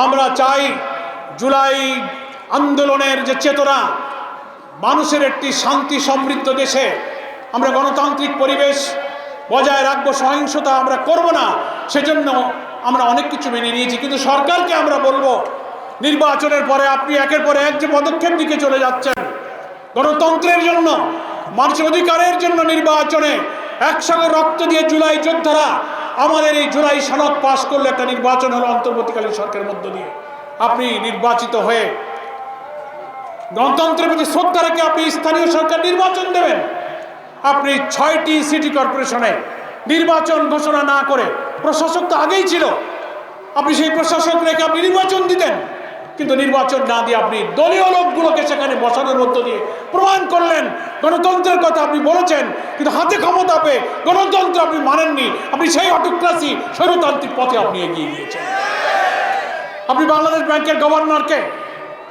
আমরা চাই জুলাই আন্দোলনের যে চেতনা, মানুষের একটি শান্তি সমৃদ্ধ দেশে আমরা গণতান্ত্রিক পরিবেশ বজায় রাখবো, সহিংসতা আমরা করব না, সেজন্য আমরা অনেক কিছু মেনে নিয়েছি। কিন্তু সরকারকে আমরা বলবো, নির্বাচনের পরে আপনি একের পর এক যে পদক্ষেপ দিকে চলে যাচ্ছেন, গণতন্ত্রের জন্য, মানুষের অধিকারের জন্য নির্বাচনে একসঙ্গে রক্ত দিয়ে জুলাই যোদ্ধারা আমাদের এই জুলাই সনদ পাশ করলে একটা নির্বাচন হলো অন্তর্বর্তীকালীন সরকারের মধ্য দিয়ে। আপনি নির্বাচিত হয়ে গণতন্ত্রের প্রতি শ্রদ্ধা রেখে আপনি স্থানীয় সরকার নির্বাচন দেবেন। আপনি 6টি সিটি কর্পোরেশনে নির্বাচন ঘোষণা না করে, প্রশাসক তো আগেই ছিল, আপনি সেই প্রশাসক রেখে আপনি নির্বাচন দিতেন, কিন্তু নির্বাচন না দিয়ে আপনি দলীয় লোকগুলোকে সেখানে বসানোর মধ্য দিয়ে প্রমাণ করলেন গণতন্ত্রের কথা আপনি বলেছেন, কিন্তু হাতে ক্ষমতা পেয়ে গণতন্ত্র আপনি মানেননি। আপনি সেই অটোক্রাসি, স্বৈরতান্ত্রিক পথে আপনি এগিয়ে গিয়েছেন। আপনি বাংলাদেশ ব্যাংকের গভর্নরকে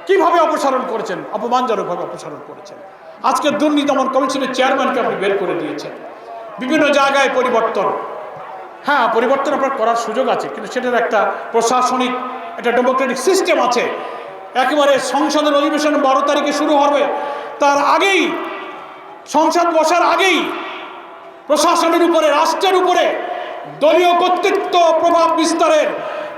কিভাবে অপসারণ করেছেন? অপমানজনকভাবে অপসারণ করেছেন। আজকে দুর্নীতি দমন কমিশনের চেয়ারম্যানকে আপনি বের করে দিয়েছেন। বিভিন্ন জায়গায় পরিবর্তন, হ্যাঁ পরিবর্তন আপনার করার সুযোগ আছে, কিন্তু সেটার একটা প্রশাসনিক, একটা ডেমোক্রেটিক সিস্টেম আছে। একেবারে সংসদের অধিবেশন 12 তারিখে শুরু হবে, তার আগেই, সংসদ বসার আগেই প্রশাসনের উপরে, রাষ্ট্রের উপরে দলীয় কর্তৃত্ব প্রভাব বিস্তারের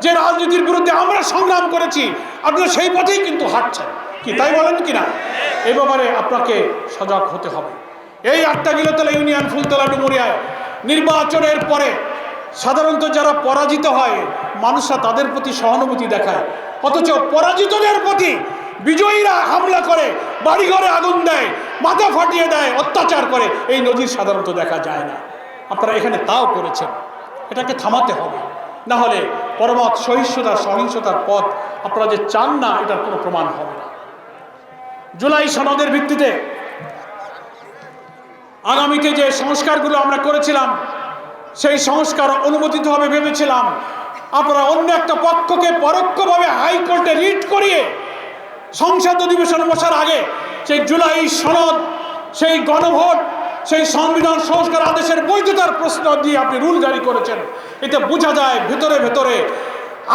যে রাজনীতির বিরুদ্ধে আমরা সংগ্রাম করেছি, আপনারা সেই পথেই কিন্তু হাঁটছেন। কি তাই বলেন কিনা? এ ব্যাপারে আপনাকে সজাগ হতে হবে। এই আট্টাগিলতলা ইউনিয়ন, ফুলতলা, ডুমুরিয়ায় নির্বাচনের পরে সাধারণত যারা পরাজিত হয়, মানুষরা তাদের প্রতি সহানুভূতি দেখায়, অথচ পরাজিতদের প্রতি বিজয়ীরা হামলা করে, বাড়িঘরে আগুন দেয়, মাথা ফাটিয়ে দেয়, অত্যাচার করে। এই নজির সাধারণত দেখা যায় না। আপনারা এখানে তাও করেছেন। এটাকে থামাতে হবে, না হলে পরমত সহিষ্ণুতার, সহিংসতার পথ আপনারা যে চান না, এটার কোনো প্রমাণ হবে না। জুলাই সনদের ভিত্তিতে আগামীতে যে সংস্কারগুলো আমরা করেছিলাম, সেই সংস্কার অনুমোদিত হবে ভেবেছিলাম। আপনারা অন্য একটা পক্ষকে পরোক্ষভাবে হাইকোর্টে রিট করিয়ে সংসদ অধিবেশন বসার আগে সেই জুলাই সনদ, সেই গণভোট, সেই সংবিধান সংস্কার আদেশের বৈধতার প্রশ্ন দিয়ে আপনি রুল জারি করেছেন। এতে বোঝা যায় ভেতরে ভেতরে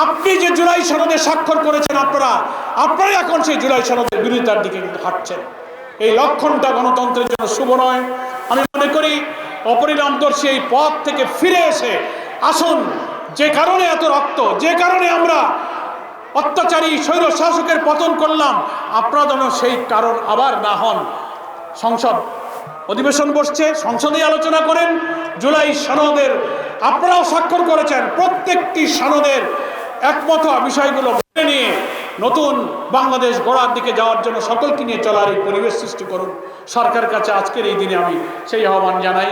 আপনি যে জুলাই সনদে স্বাক্ষর করেছেন, আপনারাই এখন সেই জুলাই সনদের বিরোধিতার দিকে কিন্তু হাঁটছেন। এই লক্ষণটা গণতন্ত্রের জন্য শুভ নয়। আমি মনে করি অপরিণামদর্শী এই পথ থেকে ফিরে এসে আসুন, যে কারণে এত রক্ত, যে কারণে আমরা অত্যাচারী স্বৈর শাসকের পতন করলাম, আপনারা যেন সেই কারণ আবার না হন। সংসদ অধিবেশন বসছে, সংসদেই আলোচনা করেন। জুলাই সনদের আপনারাও স্বাক্ষর করেছেন, প্রত্যেকটি সনদের একমত বিষয়গুলো মেনে নিয়ে নতুন বাংলাদেশ গড়ার দিকে যাওয়ার জন্য সকলকে নিয়ে চলার এই পরিবেশ সৃষ্টি করুন। সরকারের কাছে আজকের এই দিনে আমি সেই আহ্বান জানাই।